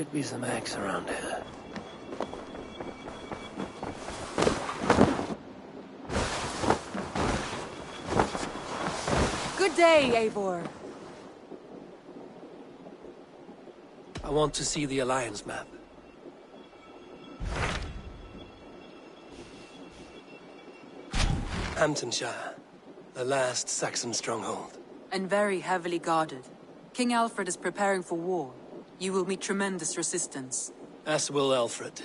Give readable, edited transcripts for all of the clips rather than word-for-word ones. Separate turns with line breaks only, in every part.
should be some eggs around here.
Good day, Eivor.
I want to see the Alliance map. Hamptonshire, the last Saxon stronghold.
And very heavily guarded. King Alfred is preparing for war. You will meet tremendous resistance.
As will Alfred.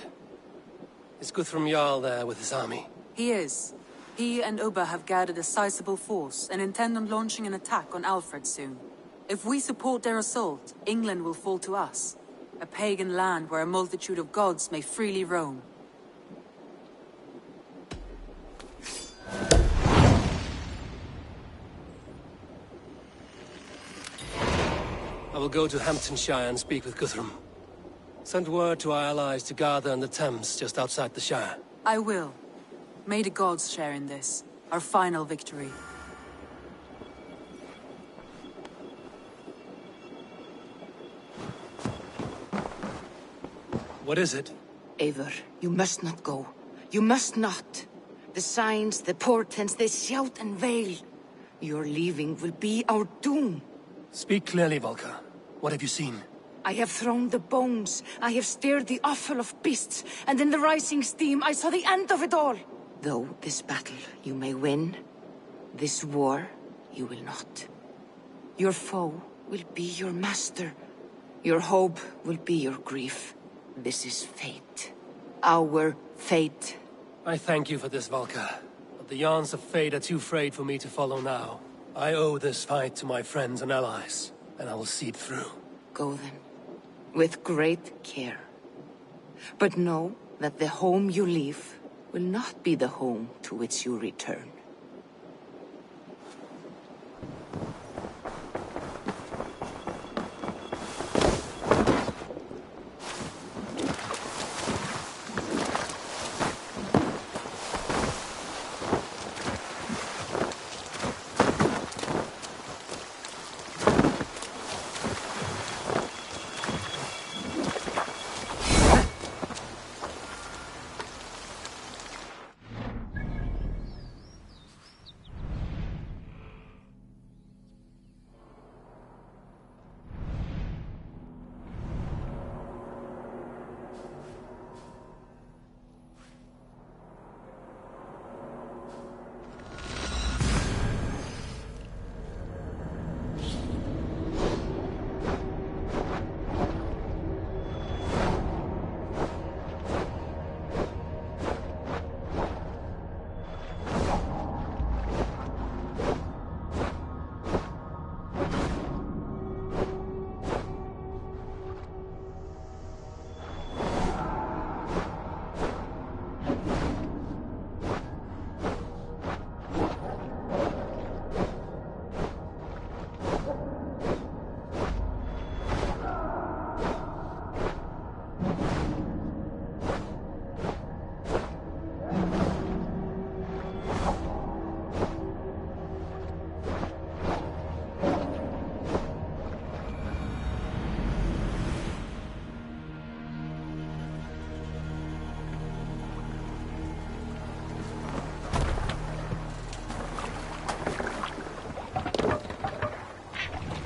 Is Guthrum Jarl there with his army?
He is. He and Ubba have gathered a sizable force and intend on launching an attack on Alfred soon. If we support their assault, England will fall to us. A pagan land where a multitude of gods may freely roam.
I will go to Hamptonshire and speak with Guthrum. Send word to our allies to gather on the Thames just outside the Shire.
I will. May the gods share in this, our final victory.
What is it?
Eivor, you must not go. You must not. The signs, the portents, they shout and wail. Your leaving will be our doom.
Speak clearly, Volker. What have you seen?
I have thrown the bones. I have stirred the offal of beasts. And in the rising steam, I saw the end of it all. Though this battle you may win, this war you will not. Your foe will be your master. Your hope will be your grief. This is fate. Our fate.
I thank you for this, Volker. But the yarns of fate are too frayed for me to follow now. I owe this fight to my friends and allies, and I will see it through.
Go then, with great care. But know that the home you leave will not be the home to which you return.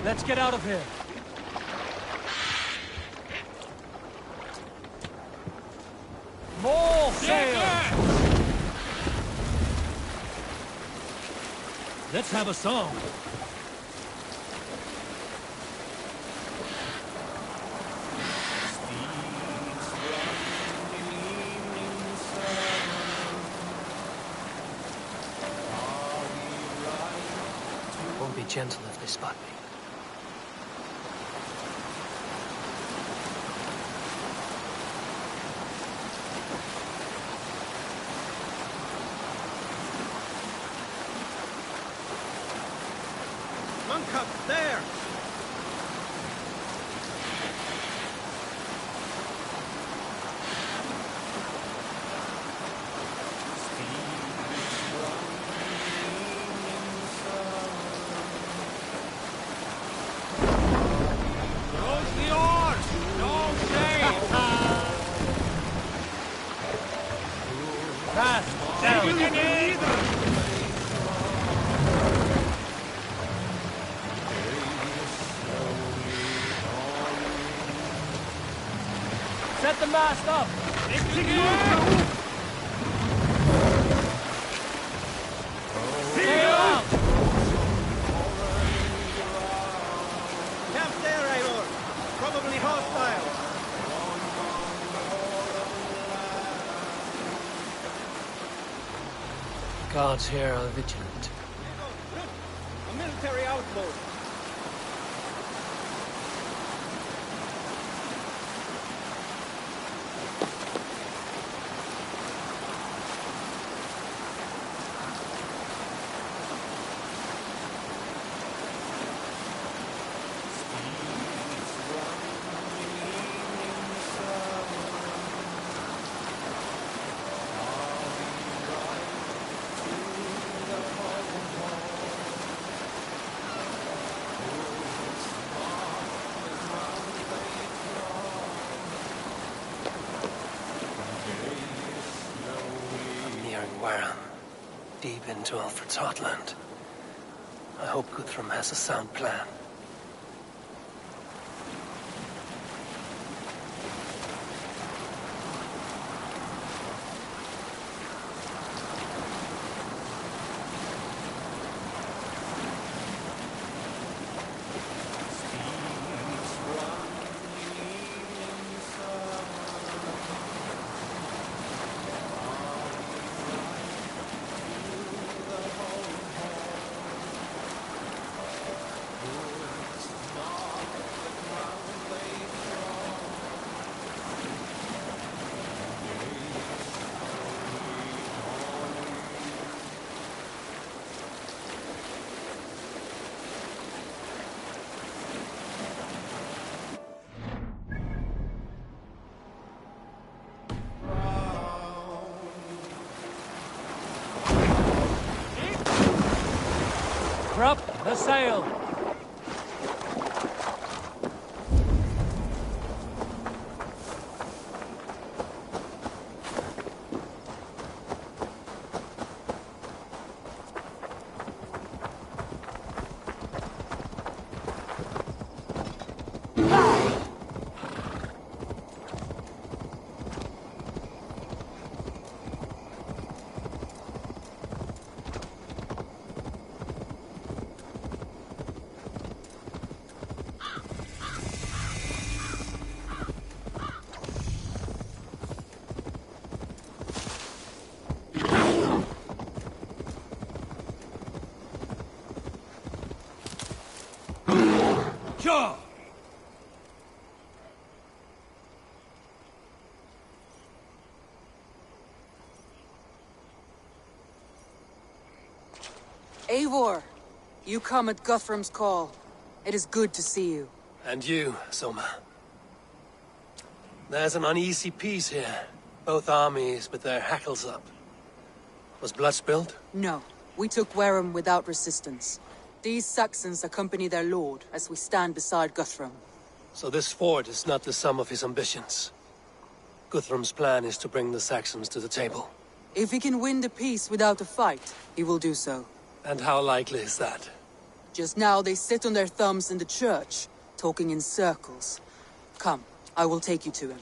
Let's get out of here. More sail! Let's have a song. Won't be gentle if they spot me.
Monk up there!
Close the oars! No sail!
Set the mast up! Sail out!
Camp there, Eivor! Probably hostile!
Guards here are vigilant.
Look! A military outpost!
Deep into Alfred's heartland. I hope Guthrum has a sound plan. Up the sail! Sure!
Eivor, you come at Guthrum's call. It is good to see you.
And you, Soma. There's an uneasy peace here. Both armies with their hackles up. Was blood spilled?
No, we took Wareham without resistance. These Saxons accompany their lord as we stand beside Guthrum.
So this fort is not the sum of his ambitions. Guthrum's plan is to bring the Saxons to the table.
If he can win the peace without a fight, he will do so.
And how likely is that?
Just now they sit on their thumbs in the church, talking in circles. Come, I will take you to him.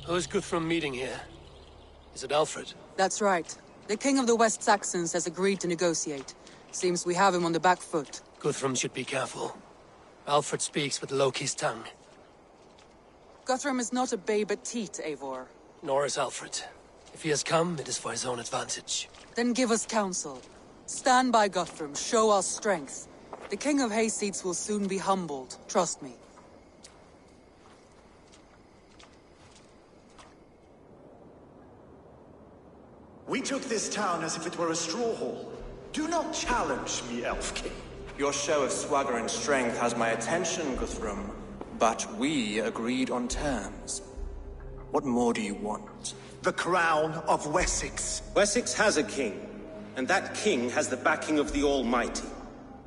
Who is Guthrum meeting here? Is it Alfred?
That's right. The king of the West Saxons has agreed to negotiate. Seems we have him on the back foot.
Guthrum should be careful. Alfred speaks with Loki's tongue.
Guthrum is not a babe at teat, Eivor.
Nor is Alfred. If he has come, it is for his own advantage.
Then give us counsel. Stand by Guthrum, show our strength. The king of Hayseeds will soon be humbled, trust me.
We took this town as if it were a straw hall. Do not challenge me, Elf King.
Your show of swagger and strength has my attention, Guthrum. But we agreed on terms. What more do you want?
The crown of Wessex.
Wessex has a king, and that king has the backing of the Almighty.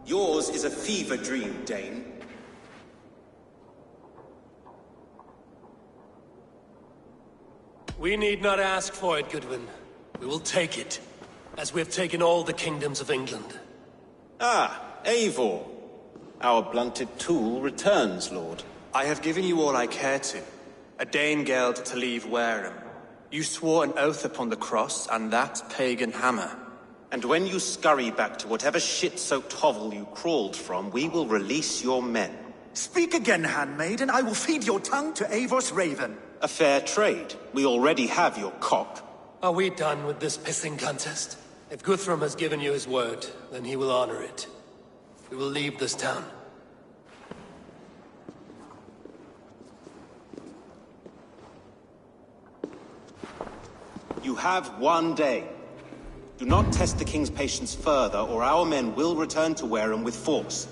Yours is a fever dream, Dane.
We need not ask for it, Goodwin. We will take it, as we have taken all the kingdoms of England.
Ah, Eivor. Our blunted tool returns, Lord.
I have given you all I care to. A Danegeld to leave Wareham. You swore an oath upon the cross, and that pagan hammer.
And when you scurry back to whatever shit-soaked hovel you crawled from, we will release your men.
Speak again, handmaid, and I will feed your tongue to Eivor's raven.
A fair trade. We already have your cock.
Are we done with this pissing contest? If Guthrum has given you his word, then he will honor it. We will leave this town.
You have 1 day. Do not test the king's patience further, or our men will return to Wareham with force.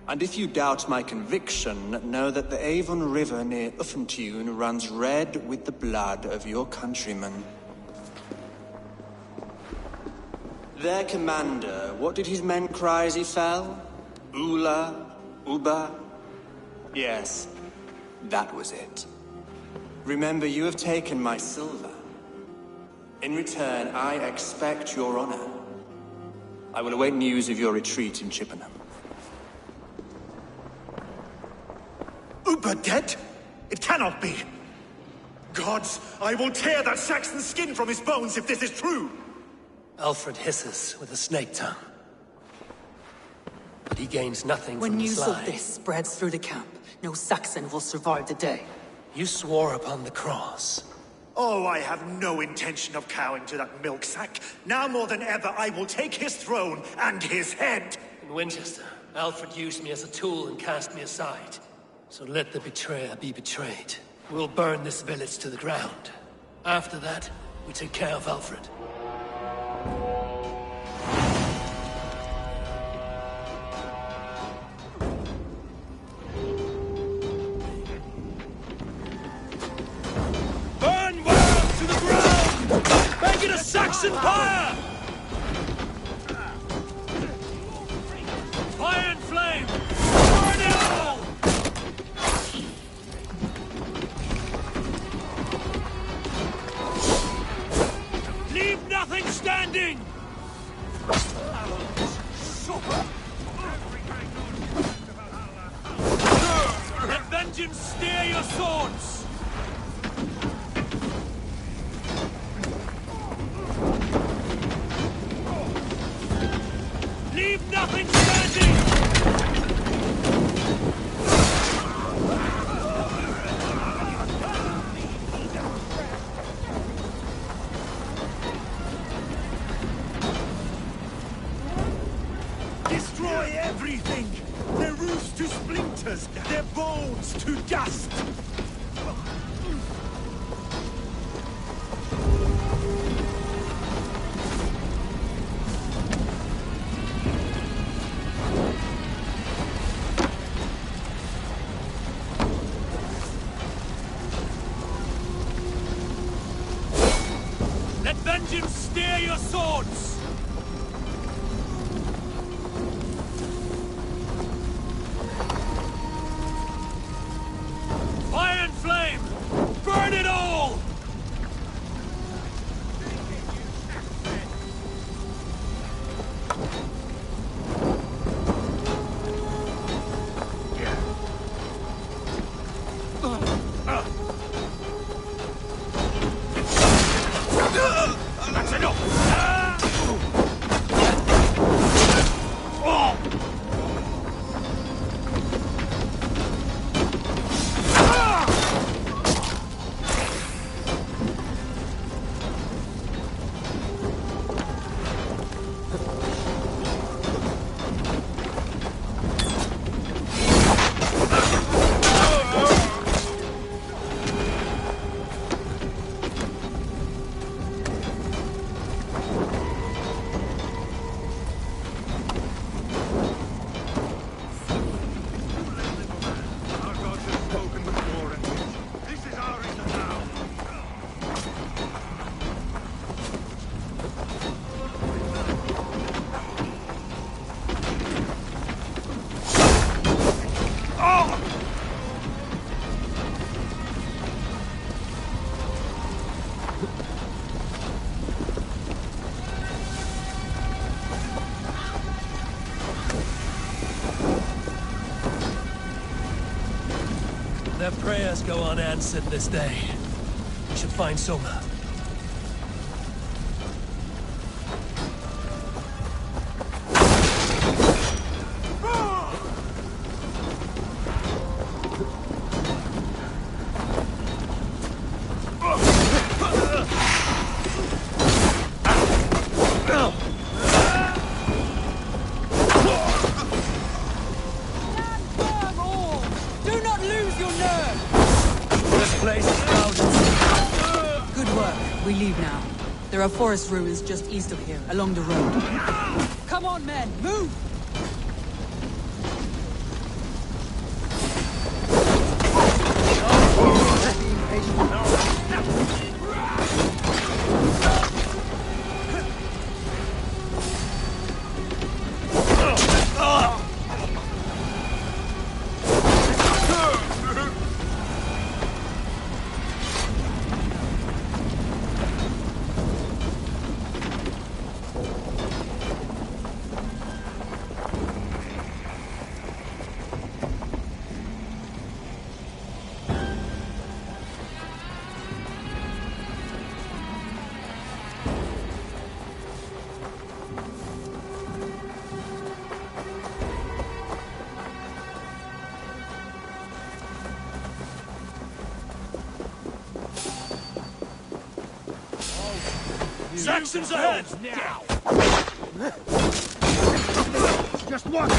And if you doubt my conviction, know that the Avon River near Uffentune runs red with the blood of your countrymen. Their commander, what did his men cry as he fell? Ula? Uba? Yes, that was it. Remember, you have taken my silver. In return, I expect your honor. I will await news of your retreat in Chippenham.
Uber dead? It cannot be. Gods, I will tear that Saxon's skin from his bones if this is true.
Alfred hisses with a snake tongue. But he gains nothing
When
from
news
this lie.
of this spreads through the camp, no Saxon will survive the day.
You swore upon the cross.
Oh, I have no intention of cowing to that milksack. Now more than ever, I will take his throne and his head.
In Winchester, Alfred used me as a tool and cast me aside. So let the betrayer be betrayed. We'll burn this village to the ground. After that, we take care of Alfred.
Burn Wareham to the ground! Make it a Saxon pyre! Fire and flame! Burn it all! Leave nothing standing! Let vengeance steer your swords! Leave nothing standing!
Destroy everything! Their roofs to splinters, their bones to dust!
Let vengeance steer your swords! Fire and flame! Burn it all! That's enough!
Their prayers go unanswered this day. We should find Soma.
There are forest ruins just east of here, along the road. Come on, men, move!
Saxons ahead! Now!
Just one!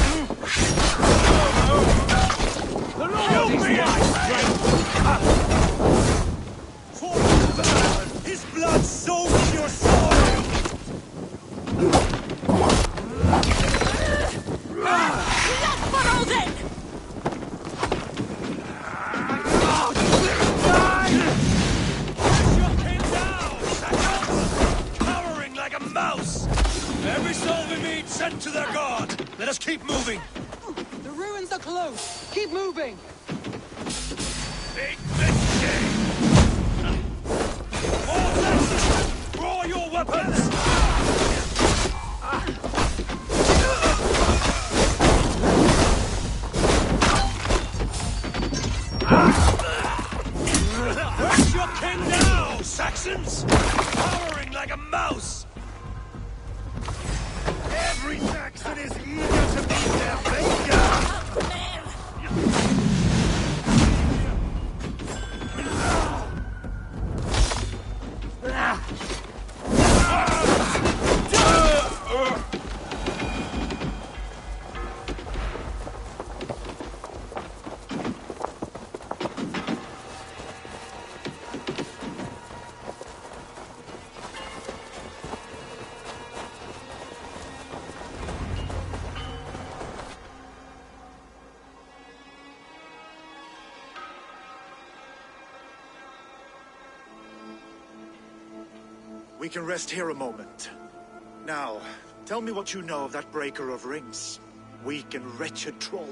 Help me!
His blood soaks your soul!
Every soul we meet, sent to their god! Let us keep moving!
The ruins are close! Keep moving!
Big mistake! All Saxons! Draw your weapons! Where's your king now, Saxons? Cowering like a mouse!
Every Saxon is eager to meet their maker! We can rest here a moment. Now, tell me what you know of that breaker of rings. Weak and wretched troll.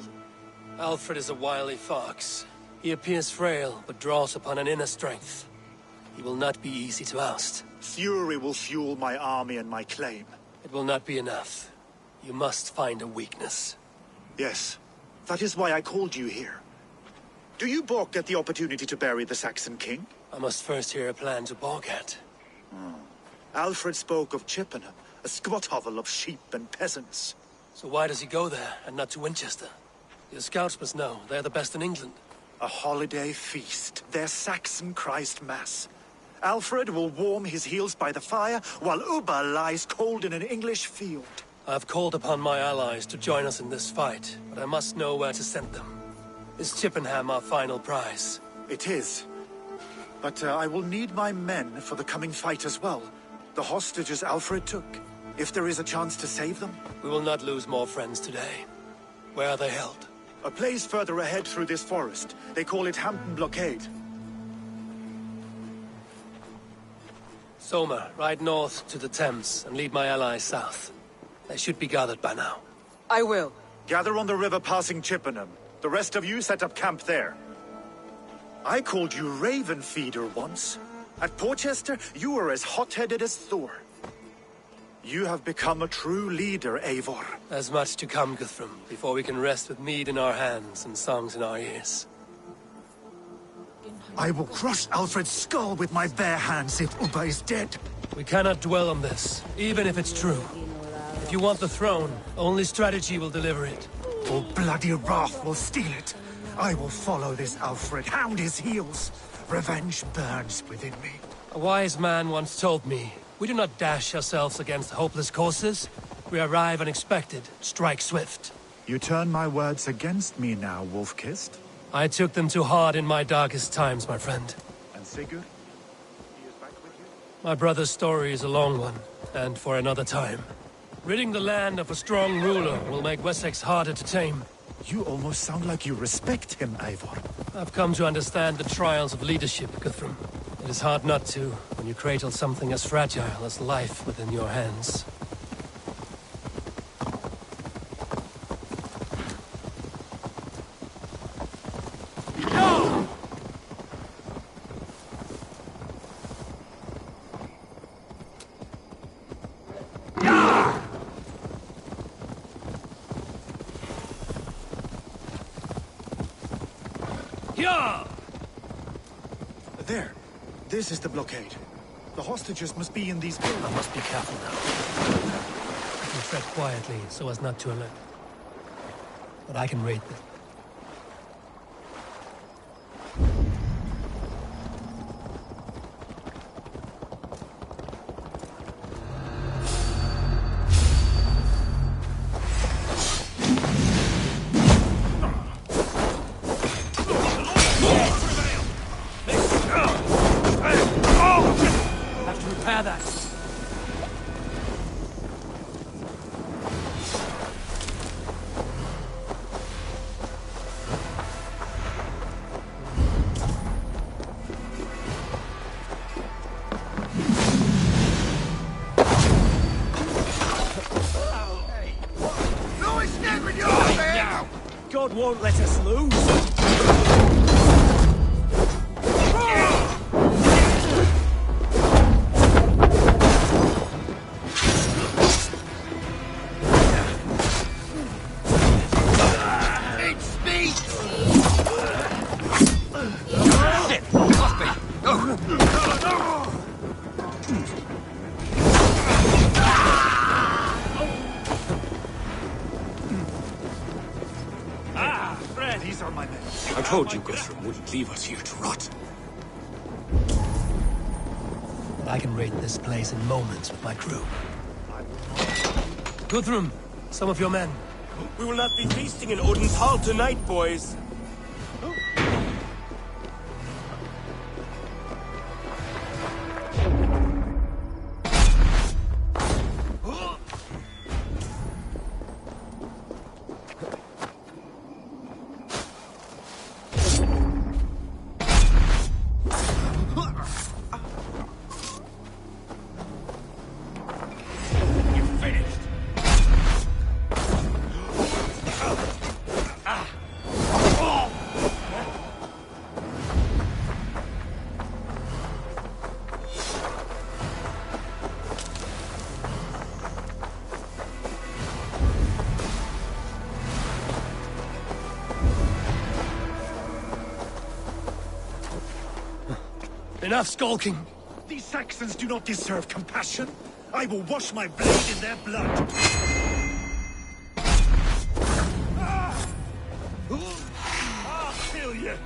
Alfred is a wily fox. He appears frail, but draws upon an inner strength. He will not be easy to oust.
Fury will fuel my army and my claim.
It will not be enough. You must find a weakness.
Yes, that is why I called you here. Do you balk at the opportunity to bury the Saxon king?
I must first hear a plan to balk at.
Alfred spoke of Chippenham, a squat hovel of sheep and peasants.
So why does he go there, and not to Winchester? Your scouts must know, they're the best in England.
A holiday feast, their Saxon Christ Mass. Alfred will warm his heels by the fire, while Ubba lies cold in an English field.
I have called upon my allies to join us in this fight, but I must know where to send them. Is Chippenham our final prize?
It is. But I will need my men for the coming fight as well. The hostages Alfred took. If there is a chance to save them.
We will not lose more friends today. Where are they held?
A place further ahead through this forest. They call it Hampton Blockade.
Soma, ride north to the Thames and lead my allies south. They should be gathered by now.
I will.
Gather on the river passing Chippenham. The rest of you set up camp there. I called you Raven Feeder once. At Porchester, you were as hot-headed as Thor. You have become a true leader, Eivor.
There's much to come, Guthrum, before we can rest with mead in our hands and songs in our ears.
I will crush Alfred's skull with my bare hands if Ubba is dead.
We cannot dwell on this, even if it's true. If you want the throne, only strategy will deliver it.
Or bloody wrath will steal it. I will follow this Alfred, hound his heels. Revenge burns within me.
A wise man once told me, we do not dash ourselves against hopeless courses. We arrive unexpected, strike swift.
You turn my words against me now, Wolf-Kissed?
I took them too hard in my darkest times, my friend.
And Sigurd? He is back with you?
My brother's story is a long one, and for another time. Ridding the land of a strong ruler will make Wessex harder to tame.
You almost sound like you respect him, Eivor.
I've come to understand the trials of leadership, Guthrum. It is hard not to, when you cradle something as fragile as life within your hands.
There. This is the blockade. The hostages must be in these buildings.
I must be careful now. I can tread quietly so as not to alert. But I can raid them.
God won't let us lose.
These are my men.
I told you Guthrum wouldn't leave us here to rot.
But I can raid this place in moments with my crew. Guthrum, some of your men.
We will not be feasting in Odin's hall tonight, boys.
Enough skulking!
These Saxons do not deserve compassion. I will wash my blade in their blood. I'll kill you.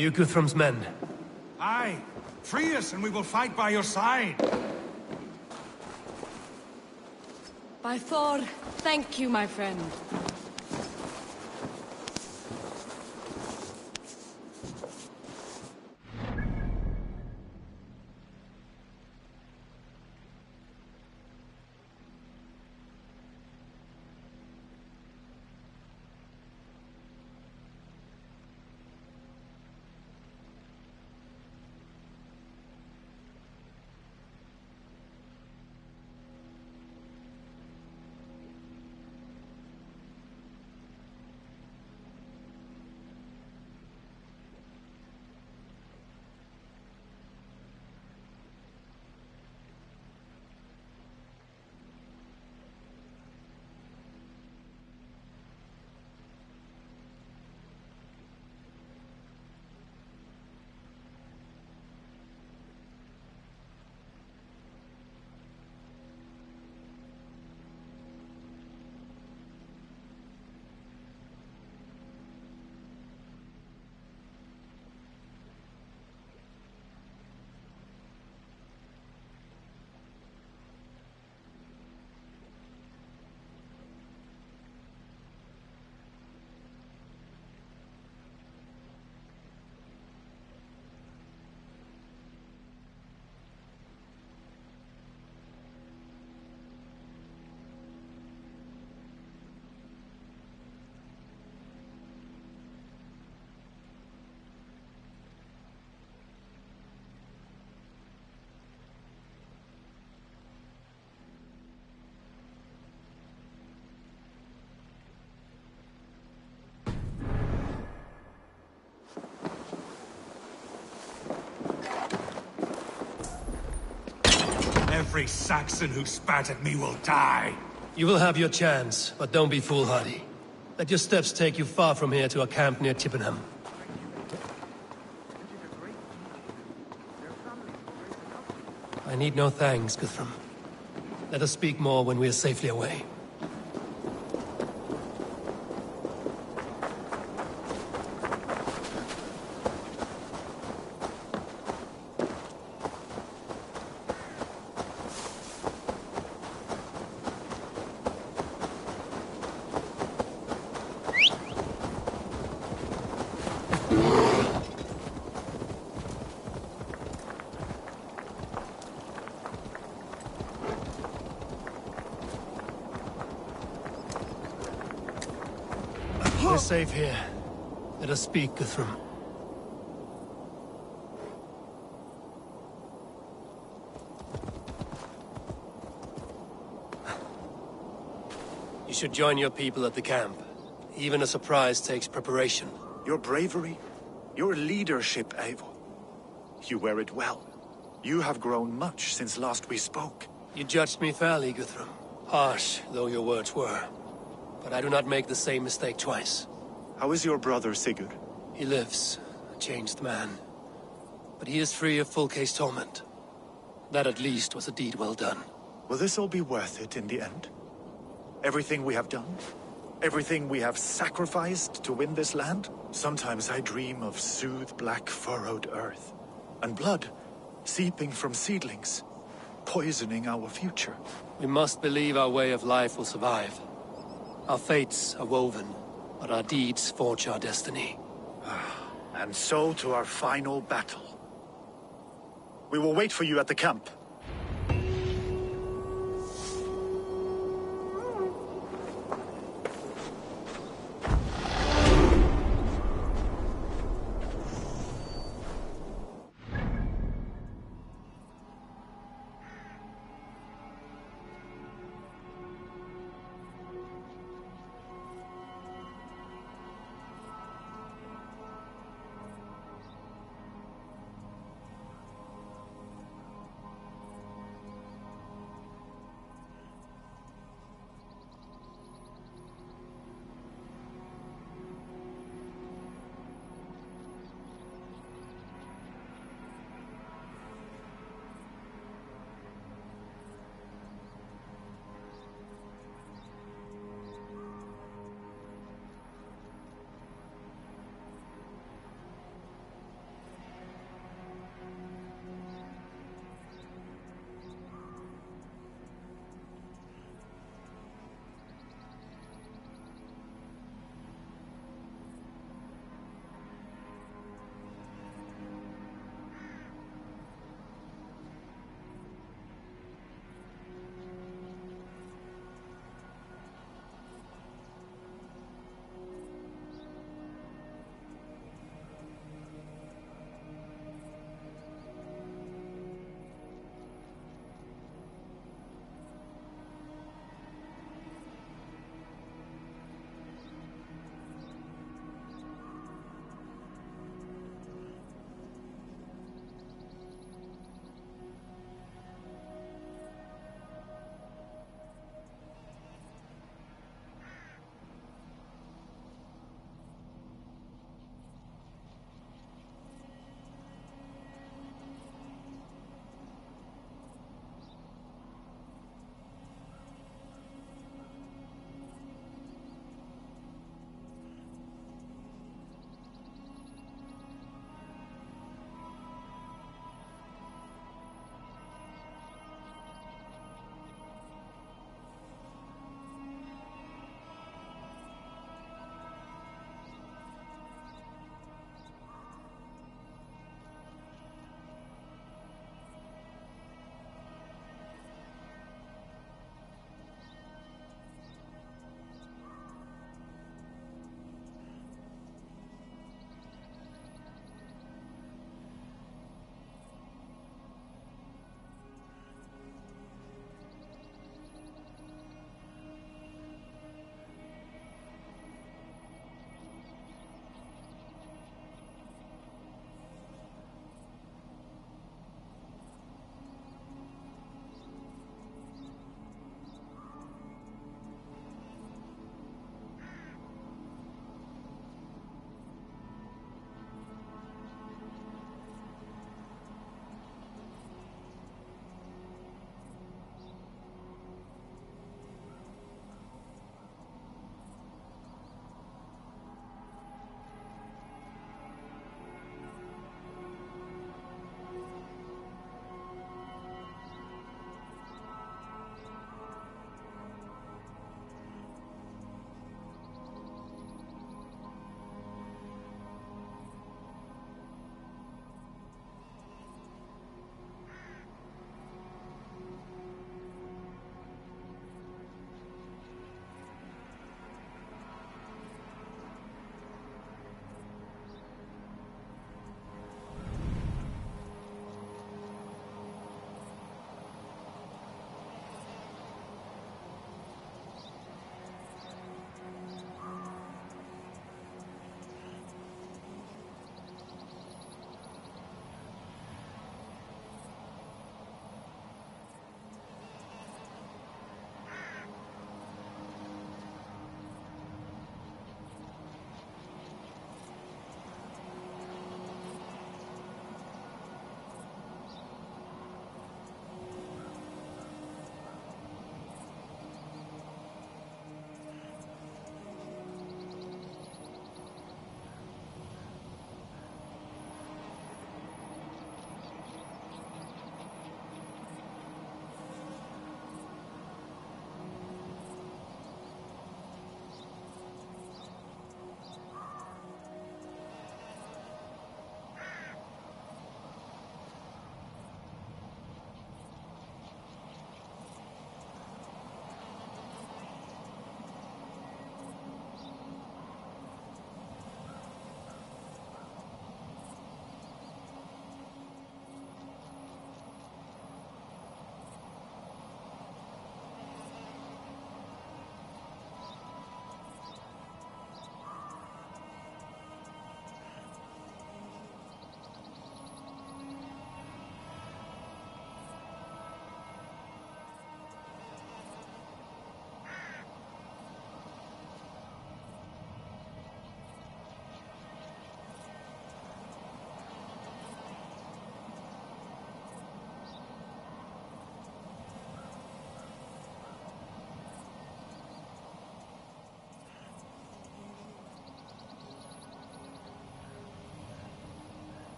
you Guthrum's men?
Aye. Free us and we will fight by your side.
By Thor, thank you, my friend.
Every Saxon who spat at me will die.
You will have your chance, but don't be foolhardy. Let your steps take you far from here to a camp near Chippenham. I need no thanks, Guthrum. Let us speak more when we are safely away. We're safe here. Let us speak, Guthrum. You should join your people at the camp. Even a surprise takes preparation.
Your bravery, your leadership, Eivor. You wear it well. You have grown much since last we spoke.
You judged me fairly, Guthrum. Harsh though your words were. But I do not make the same mistake twice.
How is your brother, Sigurd?
He lives, a changed man. But he is free of full case torment. That at least was a deed well done.
Will this all be worth it in the end? Everything we have done? Everything we have sacrificed to win this land? Sometimes I dream of soothed black furrowed earth. And blood seeping from seedlings, poisoning our future.
We must believe our way of life will survive. Our fates are woven, but our deeds forge our destiny.
And so to our final battle. We will wait for you at the camp.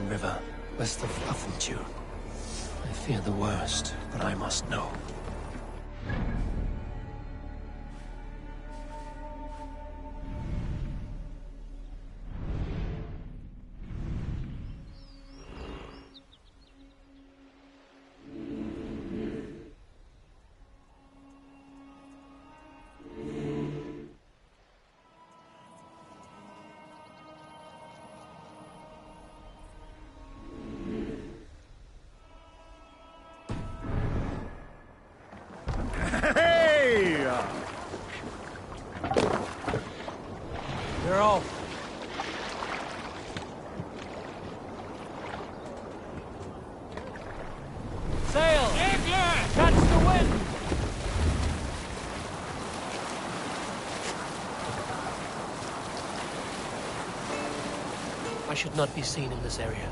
river, west of Affultune. I fear the worst, but I must know.
Hey!
They're off. Sail! Catch the wind! I should not be seen in this area.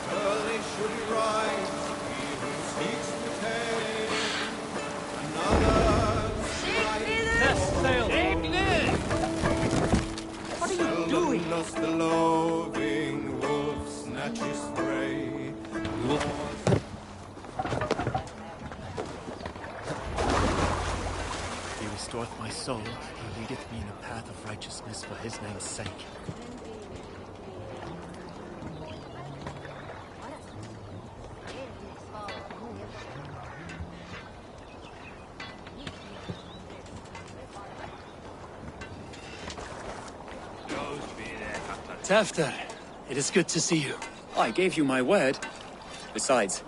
Early should he rise, he who seeks the tale. Another
Test sail!
what are you doing? Lost the loving wolf snatches prey.
He restoreth my soul. He leadeth me in a path of righteousness for his name's sake.
Tafter, it is good to see you.
I gave you my word. Besides,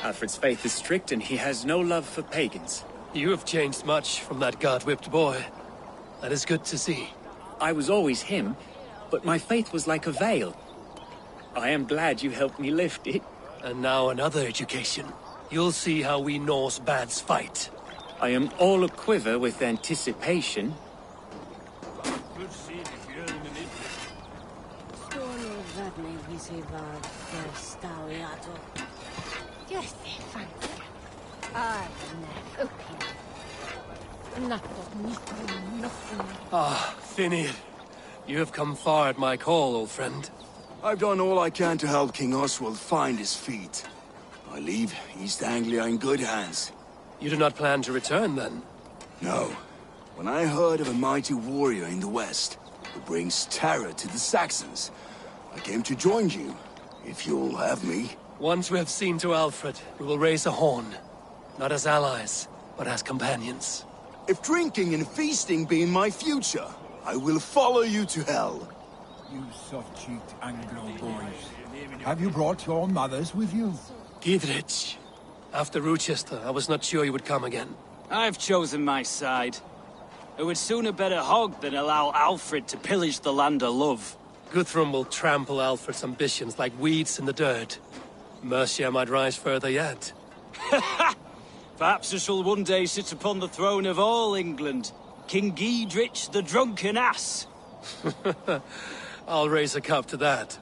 Alfred's faith is strict and he has no love for pagans.
You have changed much from that god-whipped boy. That is good to see.
I was always him, but my faith was like a veil. I am glad you helped me lift it.
And now another education. You'll see how we Norse bads fight.
I am all aquiver with anticipation.
Ah, Finir. You have come far at my call, old friend.
I've done all I can to help King Oswald find his feet. I leave East Anglia in good hands.
You do not plan to return, then?
No. When I heard of a mighty warrior in the west who brings terror to the Saxons, I came to join you, if you'll have me.
Once we have seen to Alfred, we will raise a horn. Not as allies, but as companions.
If drinking and feasting be in my future, I will follow you to hell.
You soft-cheeked Anglo boys. Have you brought your mothers with you?
Gidrich. After Rochester, I was not sure you would come again.
I've chosen my side. I would sooner bet a hog than allow Alfred to pillage the land of love.
Guthrum will trample Alfred's ambitions like weeds in the dirt. Mercia might rise further yet.
Perhaps I shall one day sit upon the throne of all England. King Giedrich the drunken ass.
I'll raise a cup to that.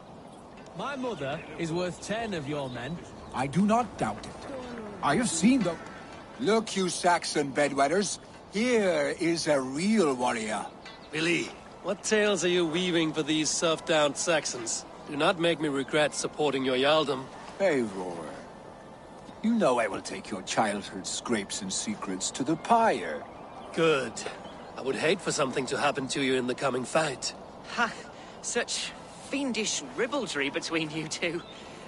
My mother is worth 10 of your men.
I do not doubt it. I have seen them.
Look, you Saxon bedwetters. Here is a real warrior.
Billy, what tales are you weaving for these surf-down Saxons? Do not make me regret supporting your Yaldom.
Eivor, you know I will take your childhood scrapes and secrets to the pyre.
Good. I would hate for something to happen to you in the coming fight.
Ha! Such fiendish ribaldry between you two.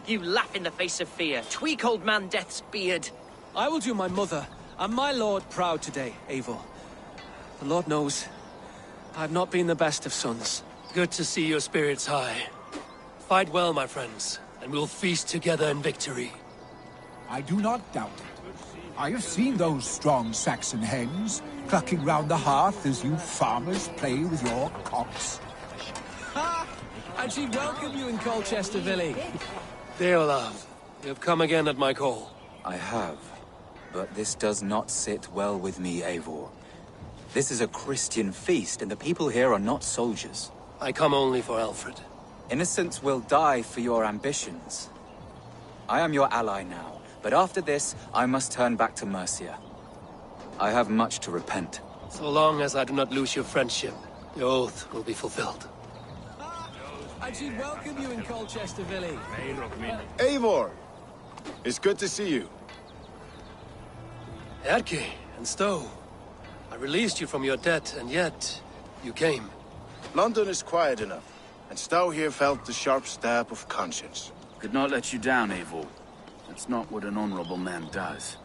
You laugh in the face of fear. Tweak old man Death's beard.
I will do my mother and my lord proud today, Eivor. The Lord knows, I have not been the best of sons.
Good to see your spirits high. Fight well, my friends, and we'll feast together in victory.
I do not doubt it. I have seen those strong Saxon hens clucking round the hearth as you farmers play with your cocks.
Ha! And she'd welcome you in Colchester, Billy.
Deolav, you have come again at my call.
I have, but this does not sit well with me, Eivor. This is a Christian feast, and the people here are not soldiers.
I come only for Alfred.
Innocents will die for your ambitions. I am your ally now, but after this, I must turn back to Mercia. I have much to repent.
So long as I do not lose your friendship, your oath will be fulfilled.
I should welcome you in Colchester Village.
Eivor! It's good to see you.
Erke and Stowe. I released you from your debt, and yet you came.
London is quiet enough, and Stowe here felt the sharp stab of conscience.
Could not let you down, Eivor. That's not what an honorable man does.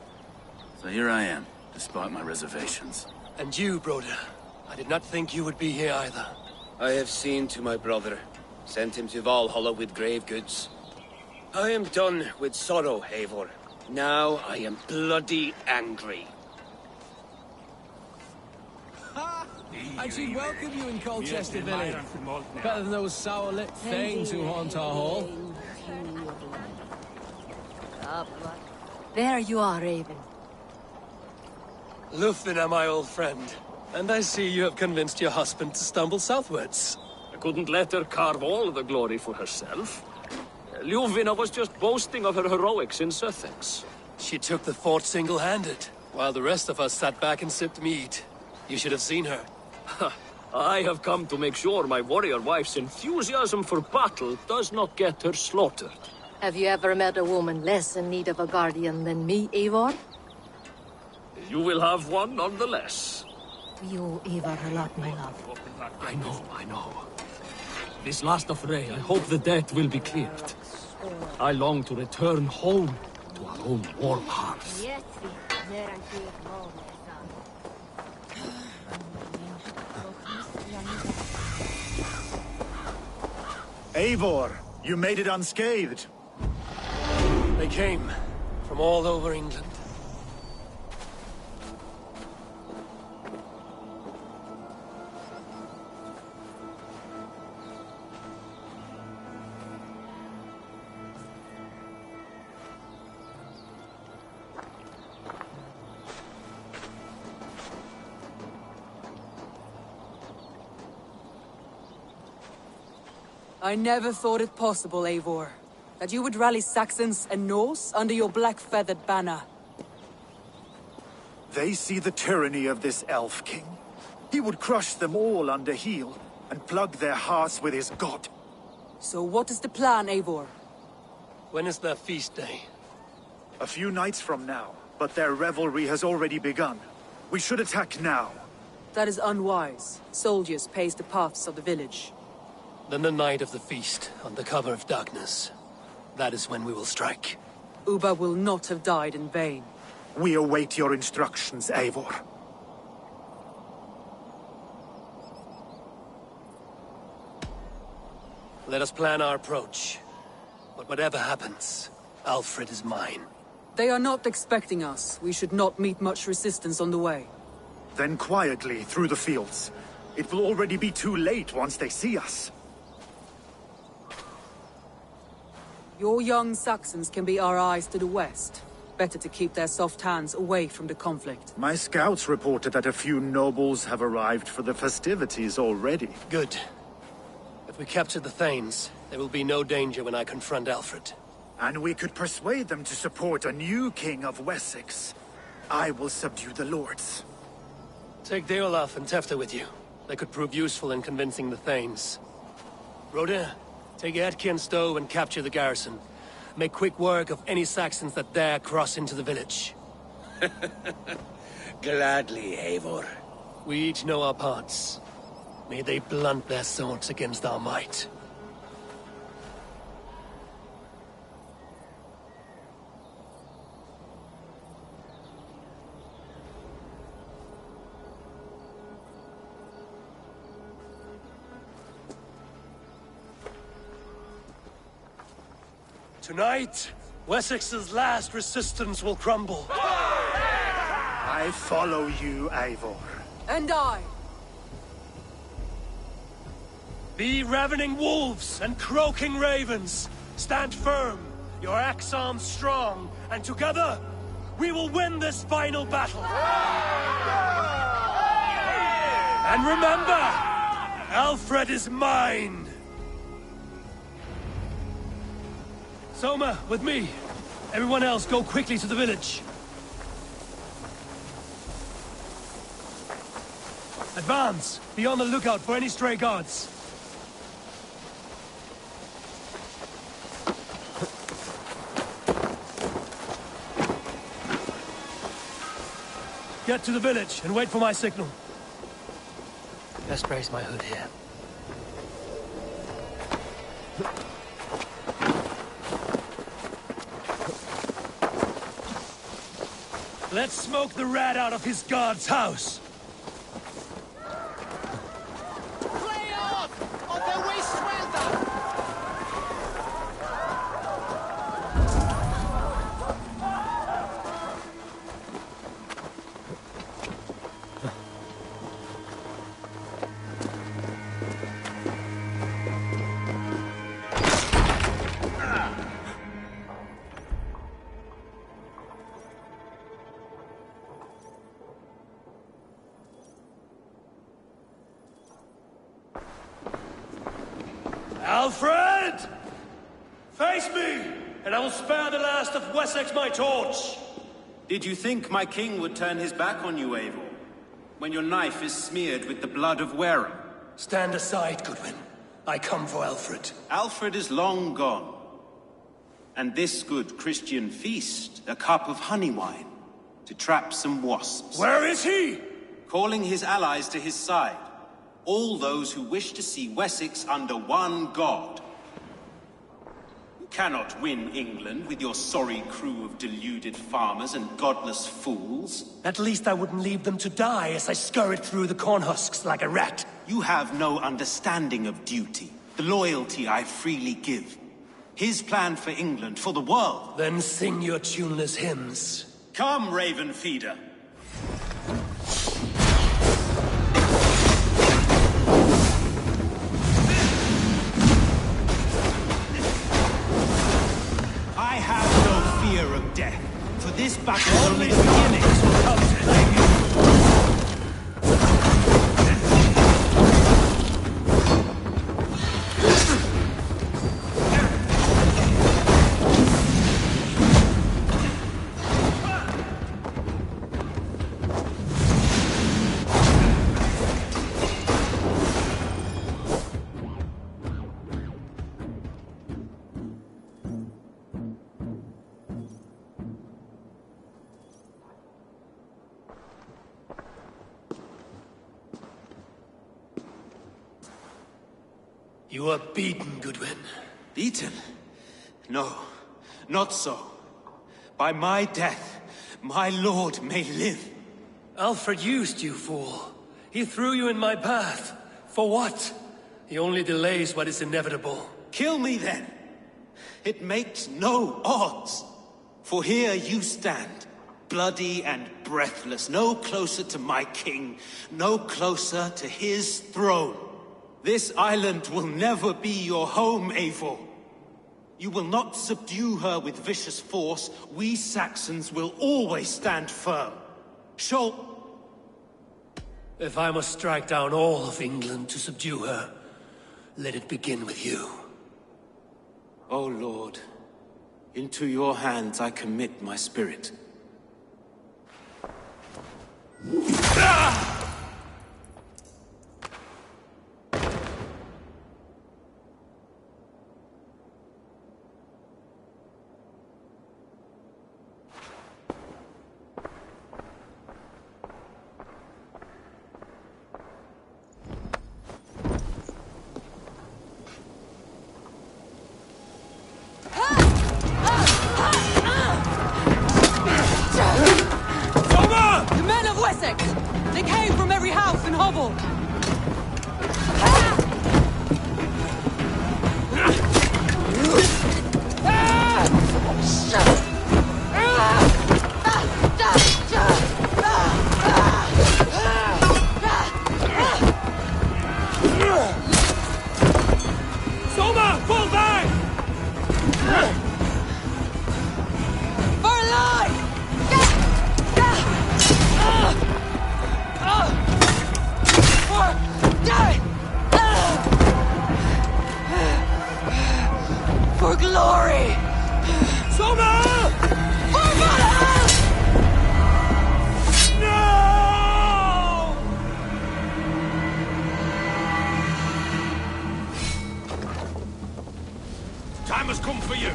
So here I am, despite my reservations.
And you, Broder. I did not think you would be here either.
I have seen to my brother. Sent him to Valhalla with grave goods. I am done with sorrow, Eivor. Now I am bloody angry.
I should welcome you in Colchester Village. Better than those sour-lipped thanes who haunt our hall.
There you are, Raven.
Lufina, my old friend. And I see you have convinced your husband to stumble southwards.
I couldn't let her carve all the glory for herself. Ljuvina was just boasting of her heroics in Sussex.
She took the fort single-handed, while the rest of us sat back and sipped mead. You should have seen her.
I have come to make sure my warrior wife's enthusiasm for battle does not get her slaughtered.
Have you ever met a woman less in need of a guardian than me, Eivor?
You will have one nonetheless.
We owe Eivor a lot, my love.
I know. This last affray, I hope the debt will be cleared. I long to return home to our own warm hearth.
Eivor, you made it unscathed.
They came from all over England.
I never thought it possible, Eivor, that you would rally Saxons and Norse under your black-feathered banner.
They see the tyranny of this elf king. He would crush them all under heel and plug their hearts with his god.
So what is the plan, Eivor?
When is their feast day?
A few nights from now, but their revelry has already begun. We should attack now.
That is unwise. Soldiers pace the paths of the village.
Then the night of the feast, under cover of darkness. That is when we will strike.
Ubba will not have died in vain.
We await your instructions, Eivor.
Let us plan our approach. But whatever happens, Alfred is mine.
They are not expecting us. We should not meet much resistance on the way.
Then quietly through the fields. It will already be too late once they see us.
Your young Saxons can be our eyes to the west. Better to keep their soft hands away from the conflict.
My scouts reported that a few nobles have arrived for the festivities already.
Good. If we capture the Thanes, there will be no danger when I confront Alfred.
And we could persuade them to support a new king of Wessex. I will subdue the lords.
Take Deolaf and Tefta with you. They could prove useful in convincing the Thanes. Rhoda, take Edke and Stowe and capture the garrison. Make quick work of any Saxons that dare cross into the village.
Gladly, Eivor.
We each know our parts. May they blunt their swords against our might. Tonight, Wessex's last resistance will crumble.
I follow you, Eivor.
And I.
Be ravening wolves and croaking ravens. Stand firm, your axe arms strong, and together, we will win this final battle. And remember, Alfred is mine. Soma, with me. Everyone else, go quickly to the village. Advance! Be on the lookout for any stray guards. Get to the village and wait for my signal. Best brace my hood here. Let's smoke the rat out of his guard's house. Alfred! Face me, and I will spare the last of Wessex my torch!
Did you think my king would turn his back on you, Eivor? When your knife is smeared with the blood of Wareham?
Stand aside, Goodwin. I come for Alfred.
Alfred is long gone. And this good Christian feast, a cup of honey wine, to trap some wasps.
Where is he?
Calling his allies to his side. All those who wish to see Wessex under one god. You cannot win England with your sorry crew of deluded farmers and godless fools.
At least I wouldn't leave them to die as I scurried through the corn husks like a rat.
You have no understanding of duty, the loyalty I freely give. His plan for England, for the world.
Then sing your tuneless hymns.
Come, Raven Feeder. I have no fear of death, for this battle is only the beginning. Come to claim you. You are beaten, Goodwin. Beaten? No, not so. By my death, my lord may live.
Alfred used you, fool. He threw you in my path. For what? He only delays what is inevitable.
Kill me then. It makes no odds. For here you stand, bloody and breathless, no closer to my king, no closer to his throne. This island will never be your home, Eivor. You will not subdue her with vicious force. We Saxons will always stand firm.
If I must strike down all of England to subdue her, let it begin with you.
O Lord, into your hands I commit my spirit.
They came from every house and hovel!
Soma, fall back!
For alive! For glory!
Time has come for you.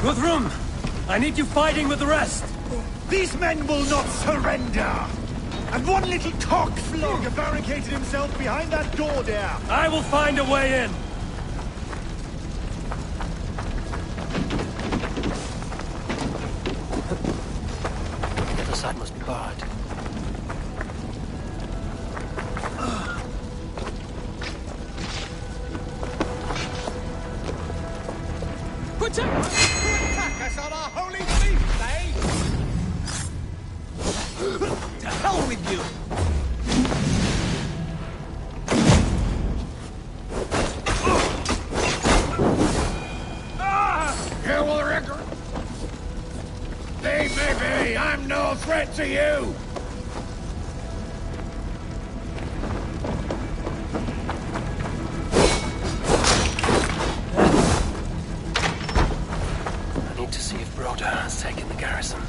Guthrum, I need you fighting with the rest.
These men will not surrender! And one little cockflog barricaded himself behind that door there!
I will find a way in! The other side must be barred.
Attack us on our holy feast, eh? To hell with you!
You will regret. Leave me be! I'm no threat to you!
I need to see if Broda has taken the garrison.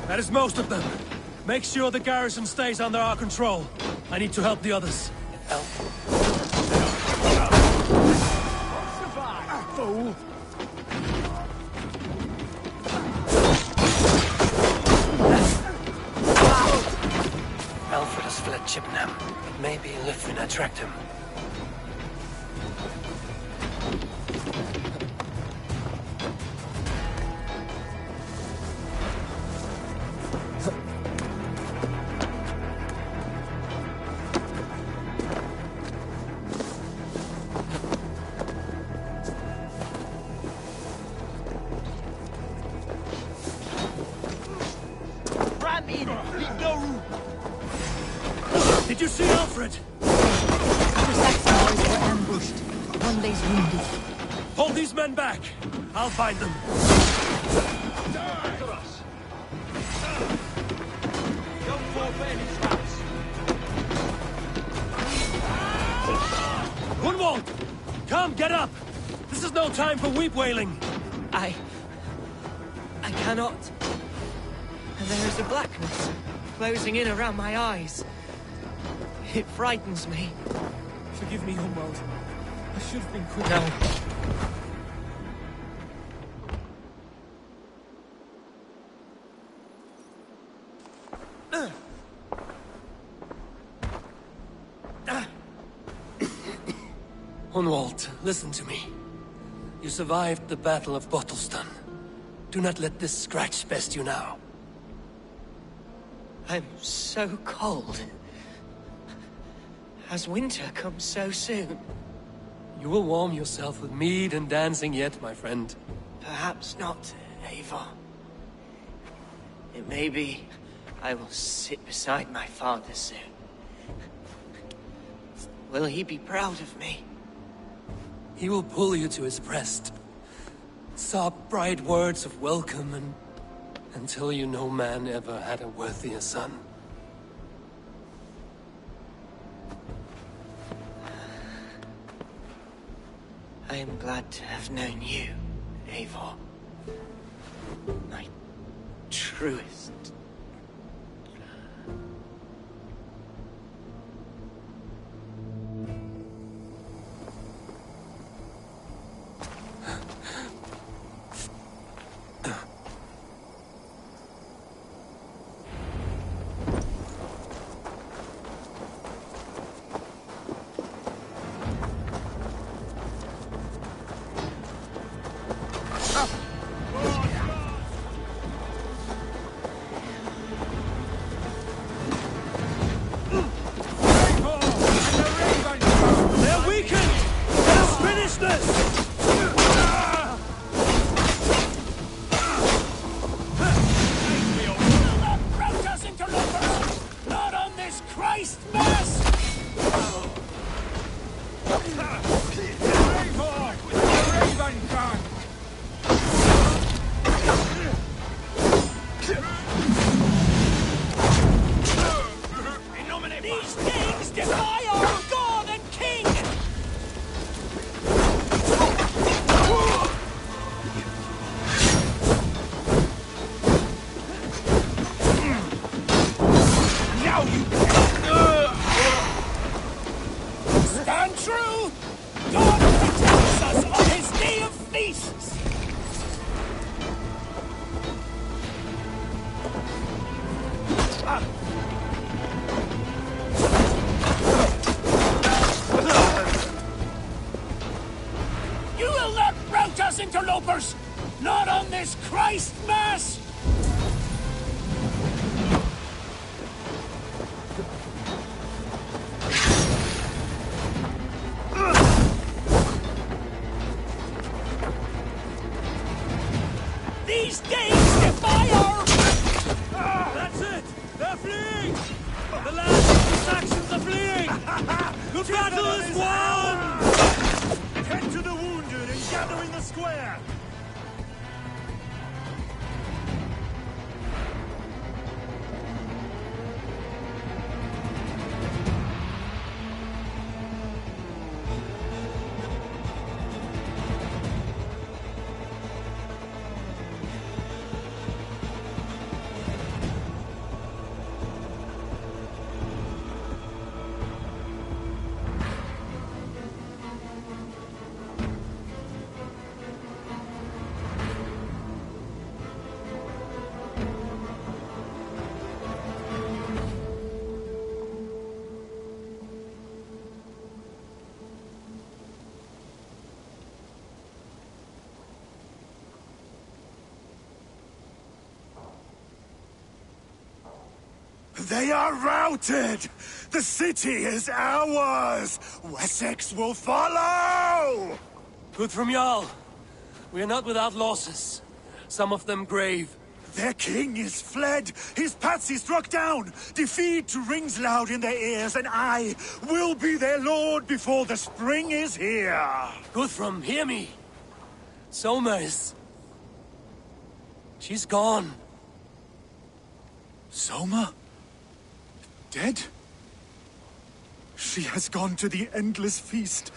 That is most of them. Make sure the garrison stays under our control. I need to help the others. Help.
Fool!
Alfred has fled Chippenham. Maybe Lythvin tracked him. Did you see Alfred?
The Saxon boys were ambushed. One day's wounded.
Hold these men back. I'll find them.
Don't fall for any traps.
Gunwald! Come, get up! This is no time for weep wailing.
I cannot. And there is a blackness closing in around my eyes. It frightens me.
Forgive me, Gunwald. I should have been quick.
No.
Gunwald, listen to me. You survived the Battle of Bottleston. Do not let this scratch best you now.
I'm so cold. Has winter come so soon?
You will warm yourself with mead and dancing yet, my friend.
Perhaps not, Eivor. It may be I will sit beside my father soon. Will he be proud of me?
He will pull you to his breast. Sob bright words of welcome and until you no man ever had a worthier son.
I am glad to have known you, Eivor. My truest.
Interlopers! Not on this Christ Mass! These days defy our... That's it! They're fleeing! The last of the Saxons are fleeing! The battle is won! Tend to the wounded and gather in the square! They are routed! The city is ours! Wessex will follow! Good from Jarl. We are not without losses. Some of them grave.
Their king is fled! His patsy struck down! Defeat rings loud in their ears, and I will be their lord before the spring is here!
Guthrum, hear me! Somers... she's gone.
Soma? Dead? She has gone to the endless feast,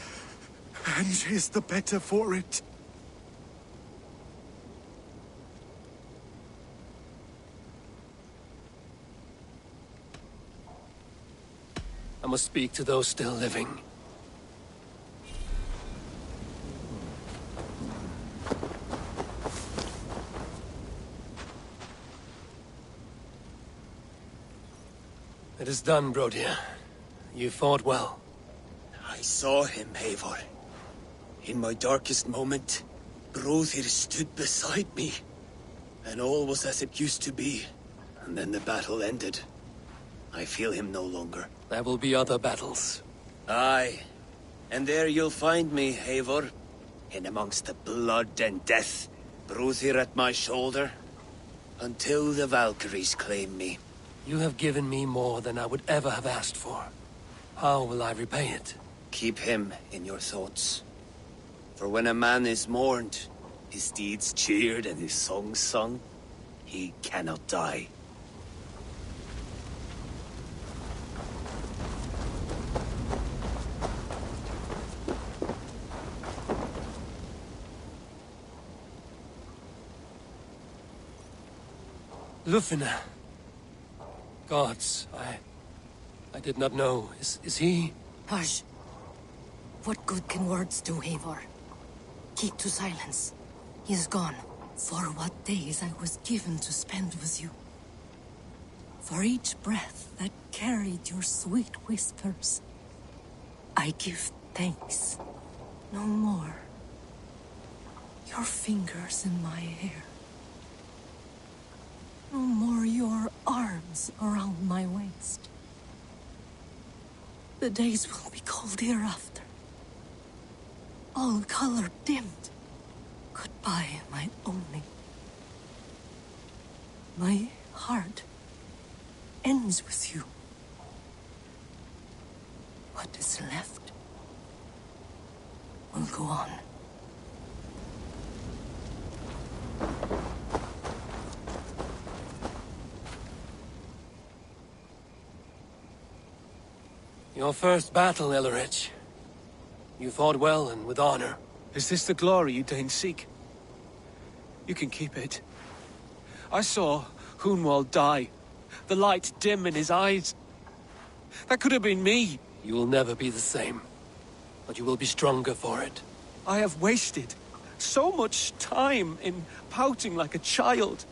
and is the better for it.
I must speak to those still living. It is done, Brodir. You fought well.
I saw him, Eivor. In my darkest moment, Brodir stood beside me. And all was as it used to be. And then the battle ended. I feel him no longer.
There will be other battles.
Aye. And there you'll find me, Eivor. In amongst the blood and death. Brodir at my shoulder. Until the Valkyries claim me.
You have given me more than I would ever have asked for. How will I repay it?
Keep him in your thoughts. For when a man is mourned, his deeds cheered and his songs sung, he cannot die.
Lufina. Gods, I did not know. Is he?
Hush. What good can words do, Eivor? Keep to silence. He is gone. For what days I was given to spend with you. For each breath that carried your sweet whispers. I give thanks. No more. Your fingers in my hair. No more your arms around my waist. The days will be cold hereafter. All color dimmed. Goodbye, my only. My heart ends with you. What is left will go on.
Your first battle, Ellerich. You fought well and with honor.
Is this the glory you deign seek? You can keep it. I saw Hunwald die. The light dim in his eyes. That could have been me.
You will never be the same. But you will be stronger for it.
I have wasted so much time in pouting like a child.